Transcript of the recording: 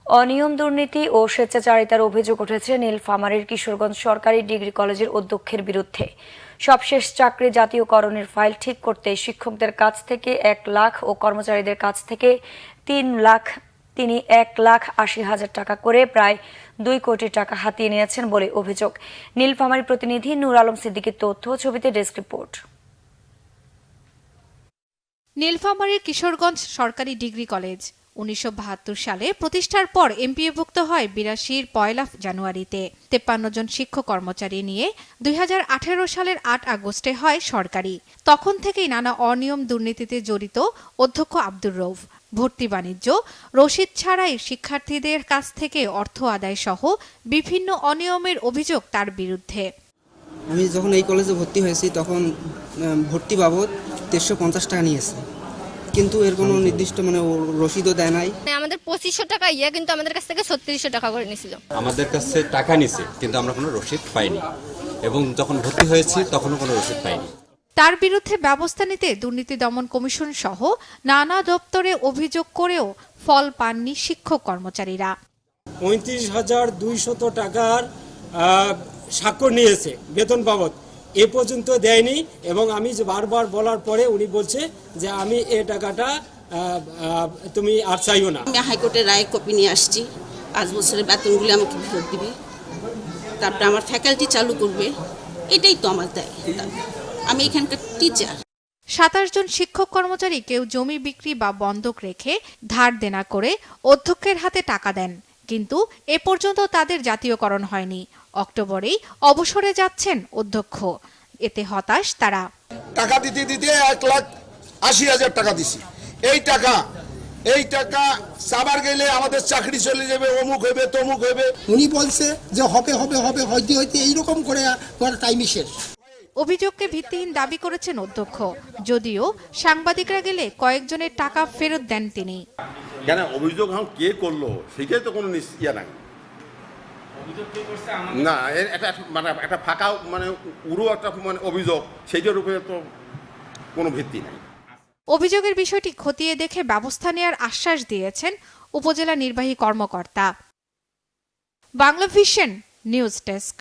অনিয়ম, দুর্নীতি ও স্বেচ্ছাচারিতার অভিযোগ উঠেছে নীলফামারীর কিশোরগঞ্জ সরকারি ডিগ্রি কলেজের অধ্যক্ষের বিরুদ্ধে। সবশেষ চাকরি জাতীয়করণের ফাইল ঠিক করতে শিক্ষকদের কাছ থেকে 1 লাখ ও কর্মচারীদের কাছ থেকে 1,80,000 টাকা করে প্রায় 2 কোটি টাকা হাতিয়ে নিয়েছেন বলে অভিযোগ। নীলফামারী প্রতিনিধি নূর আলম সিদ্দিকীর তথ্য, ছবিতে ডেস্ক রিপোর্ট। নীলফামারীর কিশোরগঞ্জ সরকারি ডিগ্রি কলেজ 1972 সালে প্রতিষ্ঠার পর এমপিওভুক্ত হয় 82-র 1 জানুয়ারিতে। 53 জন শিক্ষক কর্মচারী নিয়ে 2018 সালের 8 আগস্টে হয় সরকারি। তখন থেকেই নানা অনিয়ম, দুর্নীতিতে জড়িত অধ্যক্ষ আব্দুর রউফ। ভর্তি বাণিজ্য, রসিদ ছাড়াই শিক্ষার্থীদের কাছ থেকে অর্থ আদায় সহ বিভিন্ন অনিয়মের অভিযোগ তার বিরুদ্ধে। আমি যখন এই কলেজে ভর্তি হয়েছি তখন ভর্তি বাবদ 350 টাকা নিয়েছে, কিন্তু এর কোনো নির্দিষ্ট রসিদও দেয় নাই। আমাদের 2500 টাকা কিন্তু আমাদের কাছ থেকে 3600 টাকা করে নিয়েছিল। আমাদের কাছে টাকা নিছে, কিন্তু আমরা কোনো রসিদ পাইনি, এবং যখন ভর্তি হয়েছি তখনও কোনো রসিদ পাইনি। তার বিরুদ্ধে ব্যবস্থা নিতে দুর্নীতি দমন কমিশন সহ নানা দপ্তরে অভিযোগ করেও ফল পাননি শিক্ষক কর্মচারীরা। 35,200 টাকার স্বাক্ষর নিয়েছে বেতন বাবদ, এ পর্যন্ত দেয়নি। এবং আমি যে বারবার বলার পরে উনি বলছে যে আমি এই টাকাটা তুমি আর চাইও না। আমি হাইকোর্টের রায়ের কপি নিয়ে আসছি, 5 বছরের বেতনগুলি আমাকে ফেরত দিবে, তারপরে আমার ফ্যাকাল্টি চালু করবে, এটাই তো আমার দায়। আমি এখানকার টিচার। 27 জন শিক্ষক কর্মচারী কেউ জমি বিক্রি বা বন্ধক রেখে ধার দেনা করে অধ্যক্ষের হাতে টাকা দেন, কিন্তু এ পর্যন্ত তাদের জাতীয়করণ হয়নি। অক্টোবরেই অবসরে যাচ্ছেন অধ্যক্ষ। এতে হতাশ তারা। টাকা দিতে দিতে 1,80,000 টাকা দিছি। এই টাকা সাবার গেলে আমাদের চাকরি চলে যাবে, অমুক হইবে তমুক হইবে। উনি বলছে যে হবে হইতে এইরকম করে টাইমই শেষ। অভিযোগকে ভিত্তিহীন দাবি করেছেন অধ্যক্ষ, যদিও সাংবাদিকরা গেলে কয়েকজনের টাকা ফেরত দেন তিনি। কেন অভিযোগ কে করলো সেটাই তো কোনো ইয়া নাই না, একটা ফাঁকা উড়ো একটা অভিযোগ, সেইটার উপরে তো কোনো ভিত্তি নাই। অভিযোগের বিষয়টি খতিয়ে দেখে ব্যবস্থা নেওয়ার আশ্বাস দিয়েছেন উপজেলা নির্বাহী কর্মকর্তা। Banglavision news desk.